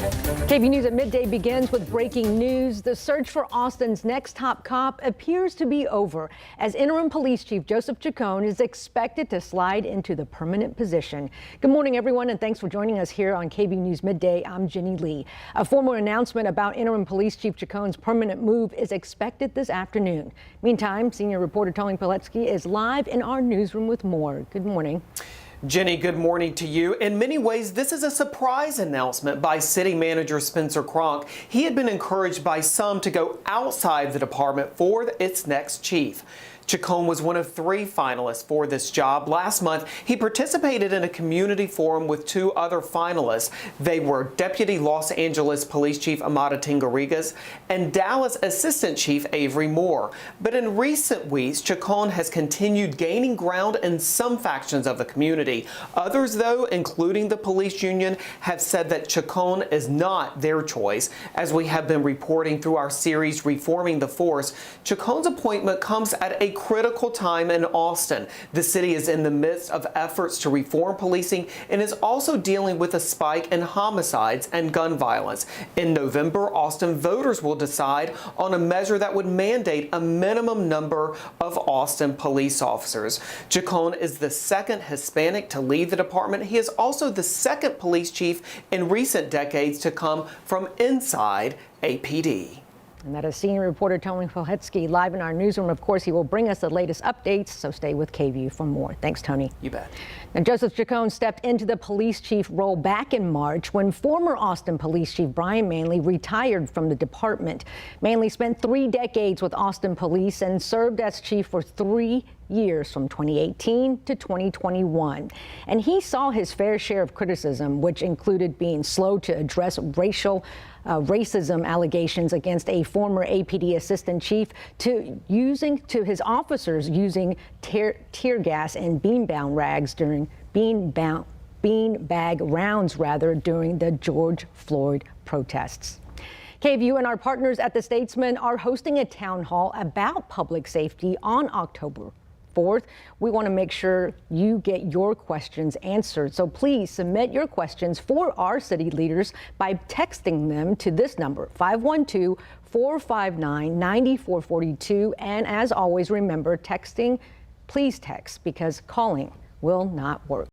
KVUE News at midday begins with breaking news. The search for Austin's next top cop appears to be over, as interim police chief Joseph Chacon is expected to slide into the permanent position. Good morning, everyone, and thanks for joining us here on KVUE News Midday. I'm Jenny Lee. A formal announcement about interim police chief Chacon's permanent move is expected this afternoon. Meantime, senior reporter Plohetski is live in our newsroom with more. Good morning. Jenny, good morning to you. In many ways, this is a surprise announcement by City Manager Spencer Cronk. He had been encouraged by some to go outside the department for its next chief. Chacon was one of 3 finalists for this job. Last month, he participated in a community forum with 2 other finalists. They were Deputy Los Angeles Police Chief Amada Tingarrigas and Dallas Assistant Chief Avery Moore. But in recent weeks, Chacon has continued gaining ground in some factions of the community. Others, though, including the police union, have said that Chacon is not their choice. As we have been reporting through our series Reforming the Force, Chacon's appointment comes at a critical time in Austin. The city is in the midst of efforts to reform policing and is also dealing with a spike in homicides and gun violence. In November, Austin voters will decide on a measure that would mandate a minimum number of Austin police officers. Chacon is the second Hispanic to lead the department. He is also the second police chief in recent decades to come from inside APD. And that is senior reporter Tony Plohetski live in our newsroom. Of course, he will bring us the latest updates, so stay with KVUE for more. Thanks, Tony. You bet. Now, Joseph Chacon stepped into the police chief role back in March when former Austin Police Chief Brian Manley retired from the department. Manley spent 3 decades with Austin Police and served as chief for 3 years from 2018 to 2021. And he saw his fair share of criticism, which included being slow to address racism allegations against a former APD assistant chief, to his officers using tear gas and beanbag rounds during the George Floyd protests. KVUE and our partners at the Statesman are hosting a town hall about public safety on October 4th. We want to make sure you get your questions answered. So please submit your questions for our city leaders by texting them to this number, 512-459-9442. And as always, remember, please text, because calling will not work.